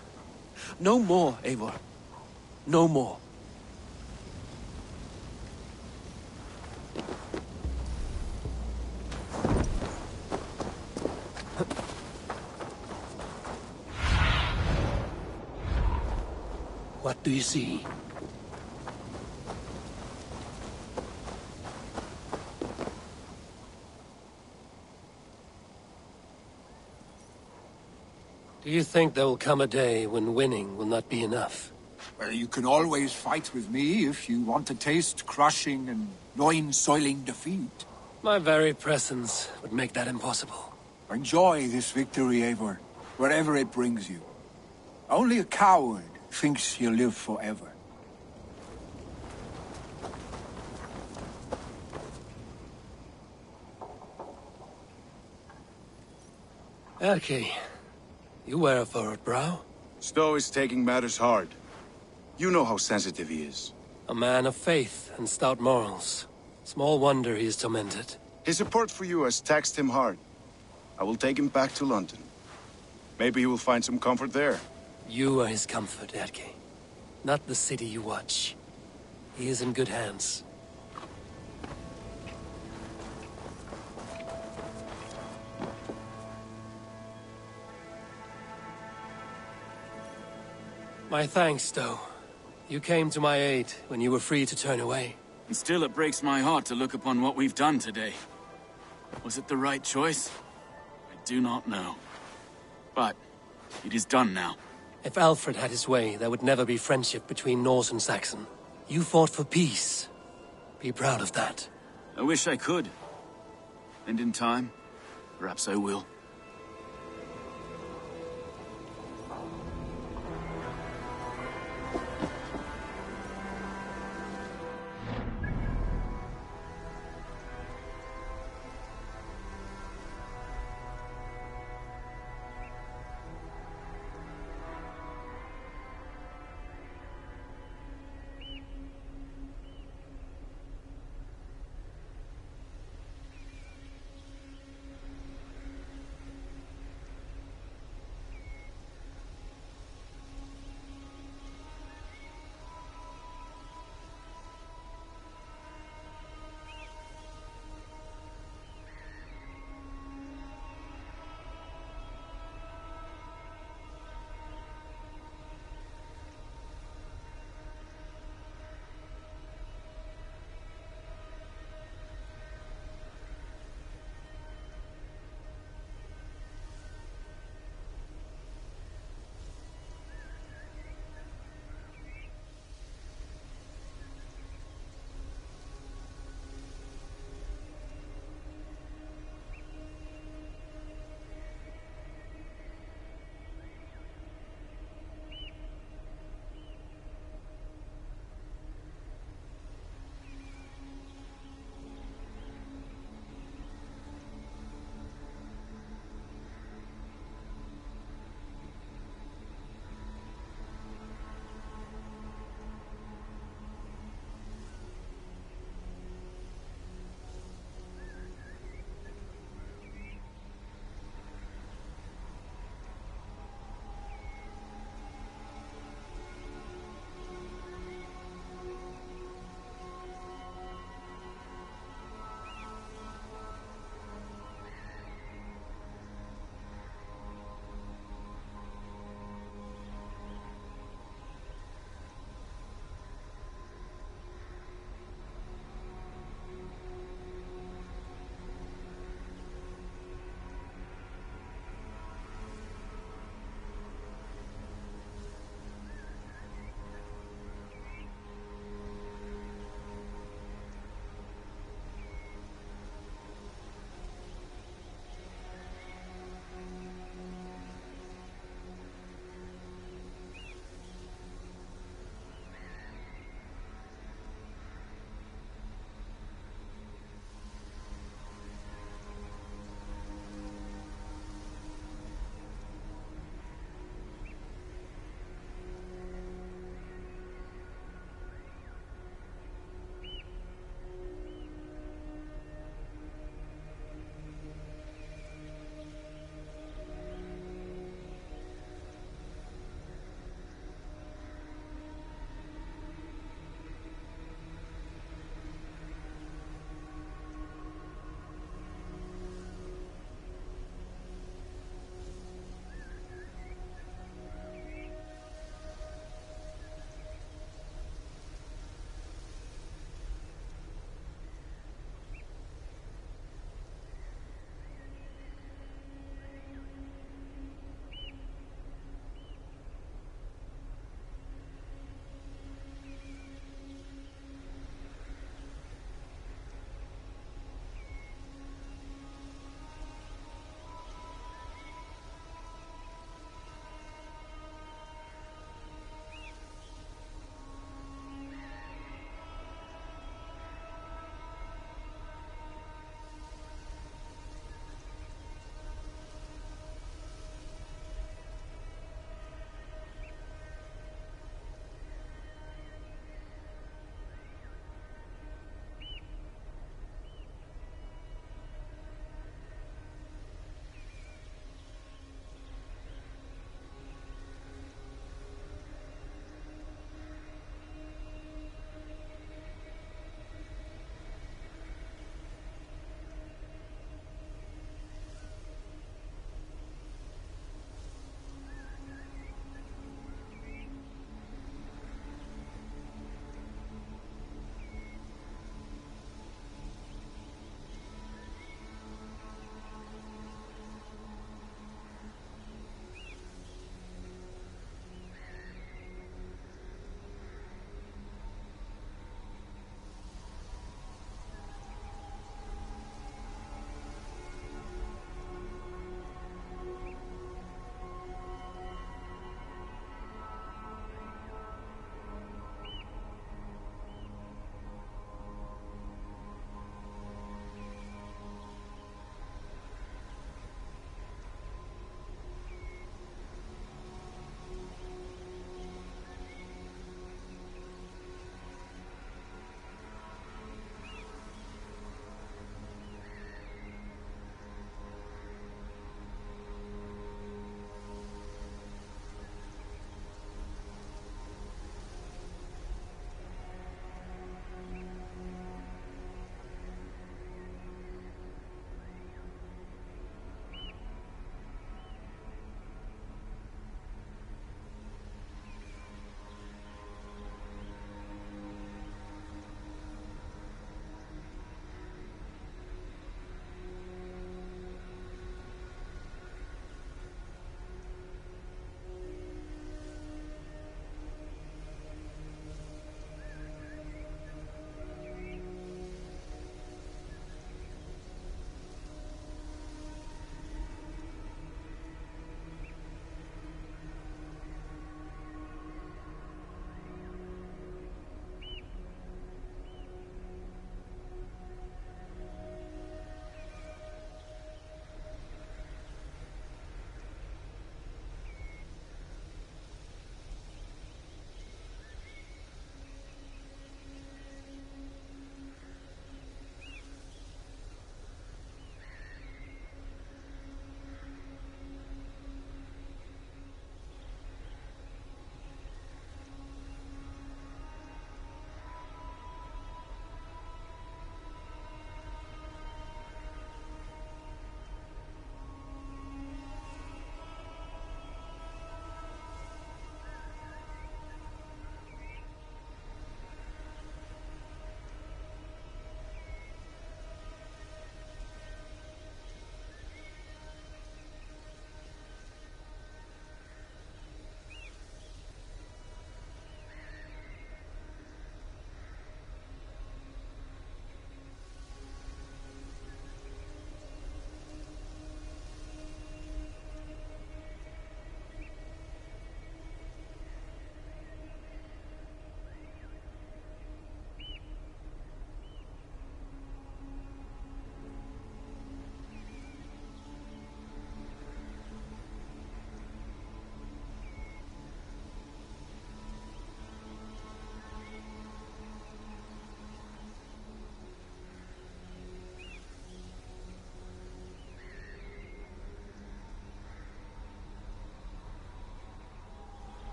No more, Eivor. No more.
What do you see? Do you think there will come a day when winning will not be enough?
Well, you can always fight with me if you want to taste crushing and loin-soiling defeat.
My very presence would make that impossible.
Enjoy this victory, Eivor, wherever it brings you. Only a coward thinks he'll live forever.
Erke, you wear a furrowed brow.
Stowe is taking matters hard. You know how sensitive he is.
A man of faith and stout morals. Small wonder he is tormented.
His support for you has taxed him hard. I will take him back to London. Maybe he will find some comfort there.
You are his comfort, Erke. Not the city you watch. He is in good hands. My thanks, Stowe. You came to my aid when you were free to turn away.
And still it breaks my heart to look upon what we've done today. Was it the right choice? I do not know. But it is done now.
If Alfred had his way, there would never be friendship between Norse and Saxon. You fought for peace. Be proud of that.
I wish I could. And in time, perhaps I will.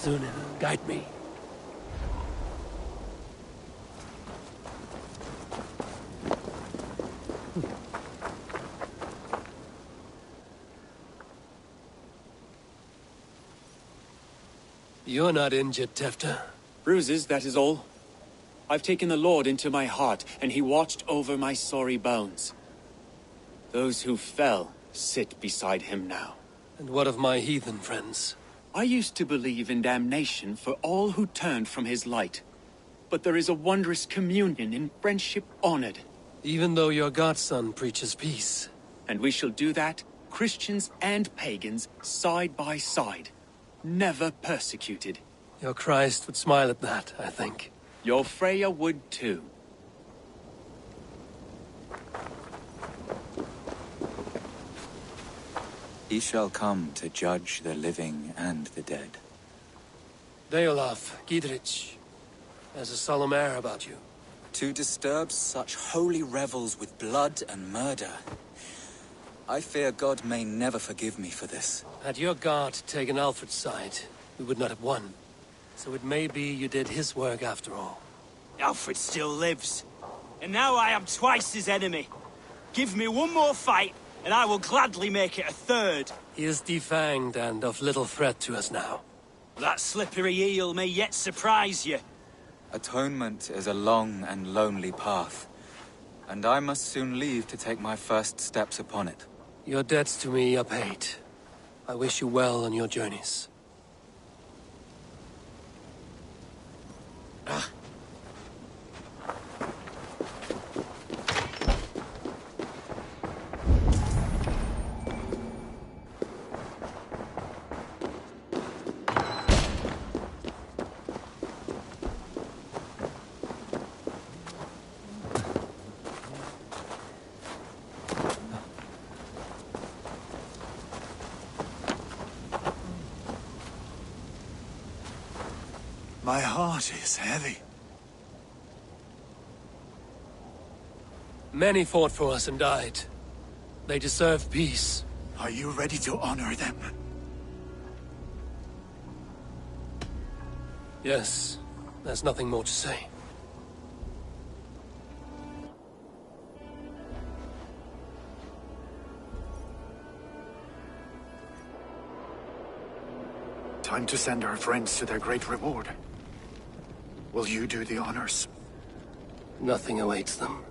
soon guide me. You're not injured, Tefta.
Bruises, that is all. I've taken the Lord into my heart, and he watched over my sorry bones. Those who fell sit beside him now.
And what of my heathen friends?
I used to believe in damnation for all who turned from his light. But there is a wondrous communion in friendship honored.
Even though your godson preaches peace.
And we shall do that, Christians and pagans, side by side. Never persecuted.
Your Christ would smile at that, I think.
Your Freya would too.
He shall come to judge the living and the dead.
Deolaf, Gidrich, there's a solemn air about you.
To disturb such holy revels with blood and murder. I fear God may never forgive me for this.
Had your God taken Alfred's side, we would not have won. So it may be you did his work after all.
Alfred still lives. And now I am twice his enemy. Give me one more fight, and I will gladly make it a third.
He is defanged and of little threat to us now.
That slippery eel may yet surprise you.
Atonement is a long and lonely path. And I must soon leave to take my first steps upon it.
Your debts to me are paid. I wish you well on your journeys.
My heart is heavy.
Many fought for us and died. They deserve peace.
Are you ready to honor them?
Yes, there's nothing more to say.
Time to send our friends to their great reward. Will you do the honors?
Nothing awaits them.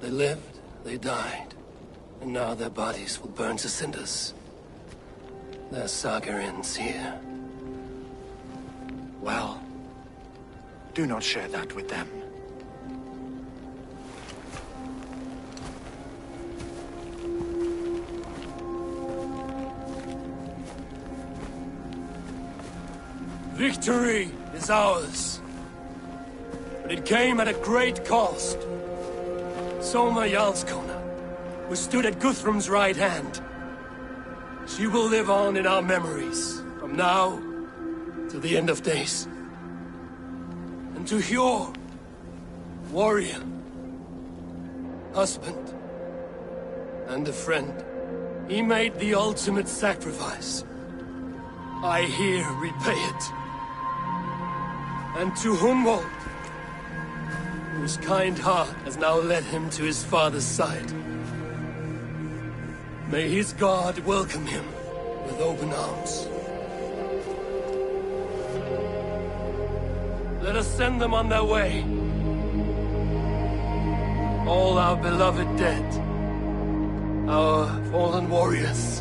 They lived, they died, and now their bodies will burn to cinders. Their saga ends here.
Well, do not share that with them.
Victory is ours. But it came at a great cost. Soma Jarlskona, who stood at Guthrum's right hand. She will live on in our memories, from now to the end of days. And to Hjor, warrior, husband, and a friend, he made the ultimate sacrifice. I here repay it. And to Hunwald, whose kind heart has now led him to his father's side. May his God welcome him with open arms. Let us send them on their way. All our beloved dead, our fallen warriors,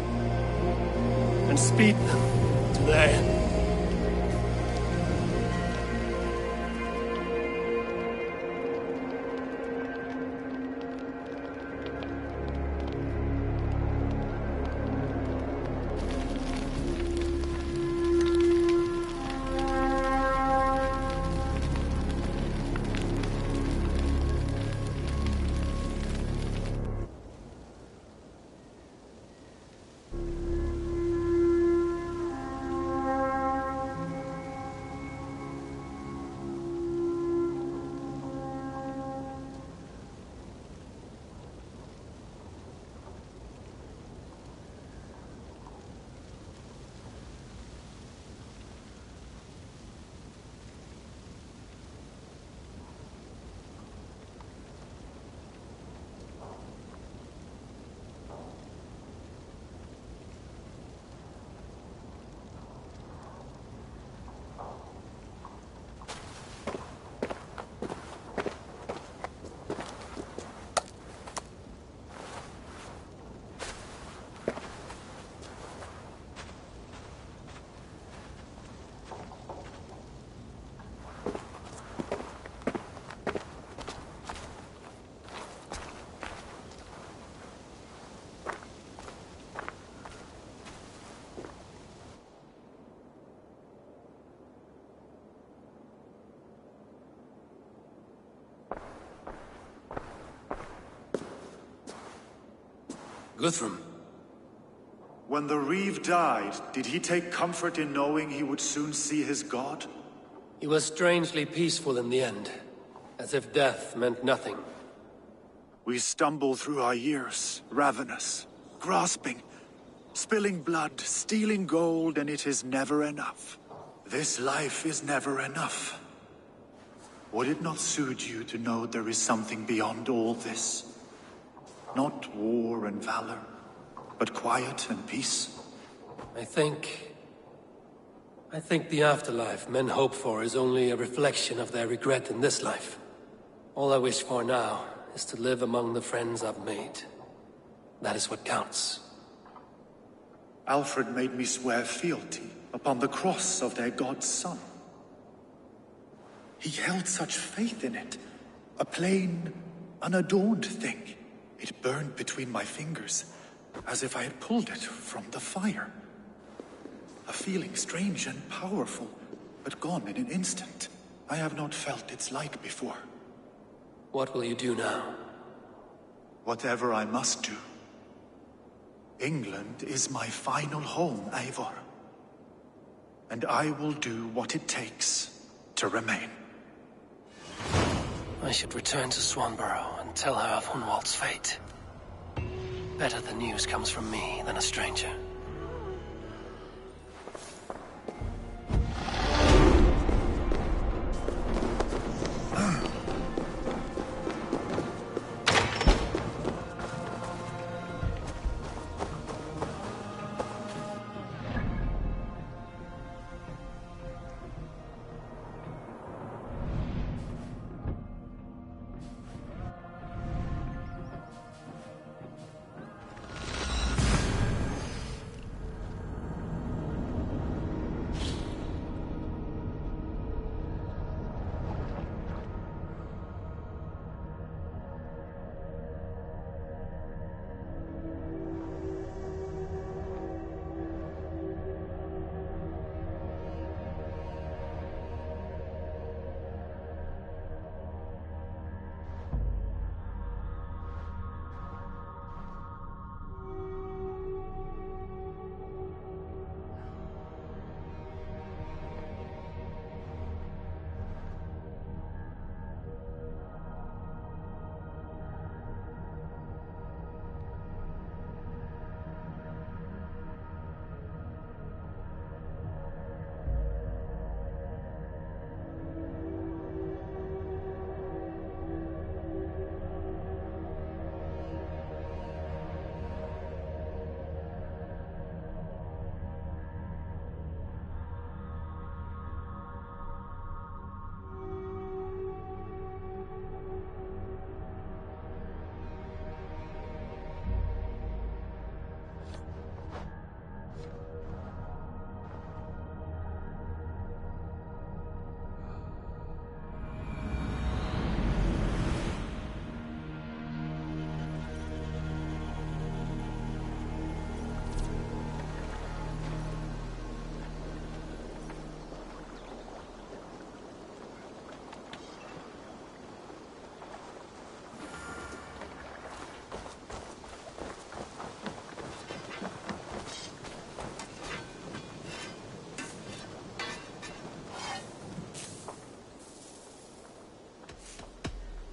and speed them to their end. Guthrum.
When the Reeve died, did he take comfort in knowing he would soon see his god?
He was strangely peaceful in the end, as if death meant nothing.
We stumble through our years, ravenous, grasping, spilling blood, stealing gold, and it is never enough. This life is never enough. Would it not suit you to know there is something beyond all this? Not war and valor, but quiet and peace?
I think the afterlife men hope for is only a reflection of their regret in this life. All I wish for now is to live among the friends I've made. That is what counts.
Alfred made me swear fealty upon the cross of their god's son. He held such faith in it, a plain, unadorned thing. It burned between my fingers, as if I had pulled it from the fire. A feeling strange and powerful, but gone in an instant. I have not felt its like before.
What will you do now?
Whatever I must do. England is my final home, Eivor. And I will do what it takes to remain.
I should return to Swanborough and tell her of Hunwald's fate. Better the news comes from me than a stranger.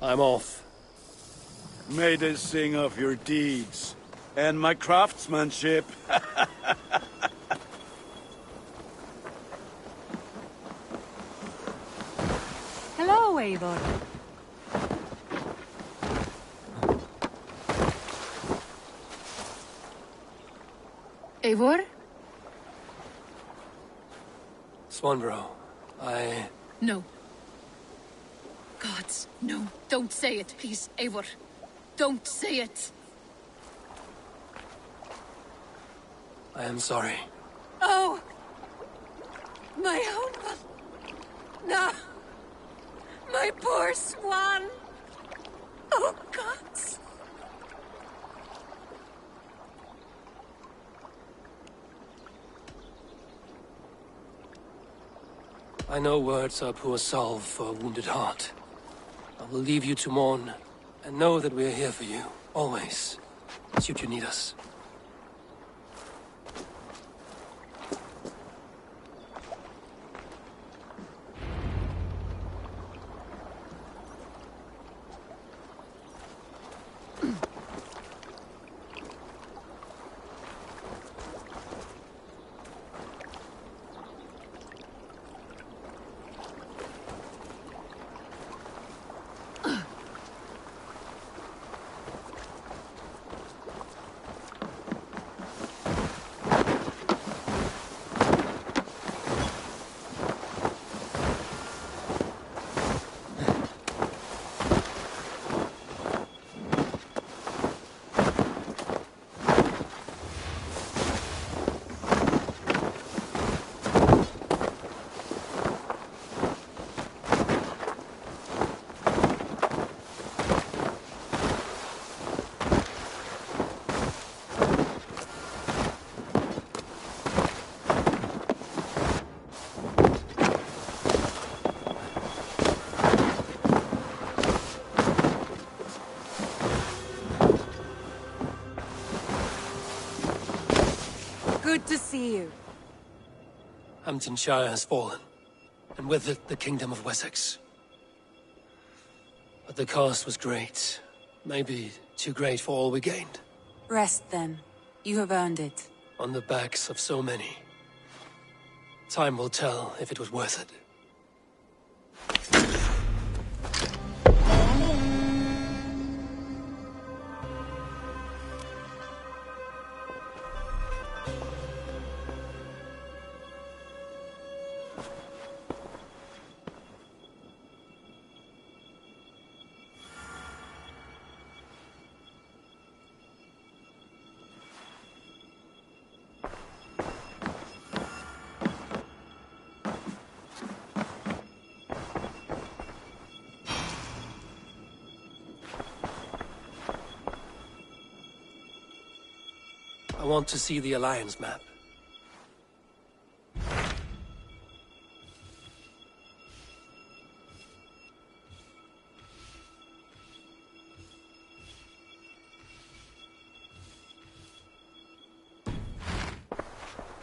I'm off.
May they sing of your deeds and my craftsmanship.
Hello, Eivor. Eivor?
Swanborough,
No. Gods, no. Don't say it, please, Eivor. Don't say it.
I am sorry.
Oh! My uncle! No! My poor swan! Oh, gods!
I know words are poor salve for a wounded heart. I will leave you to mourn, and know that we are here for you, always. should you need us.
Good to see you.
Hamptonshire has fallen, and with it the Kingdom of Wessex. But the cost was great. Maybe too great for all we gained.
Rest then. You have earned it.
On the backs of so many. Time will tell if it was worth it. I want to see the Alliance map.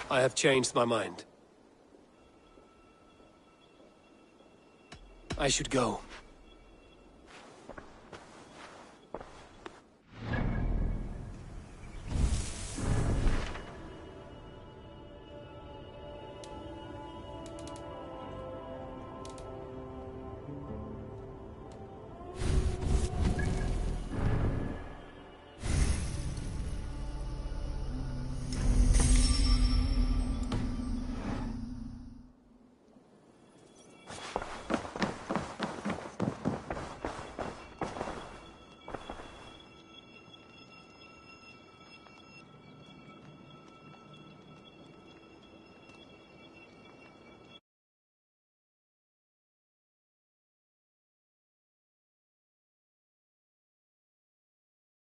I have changed my mind. I should go.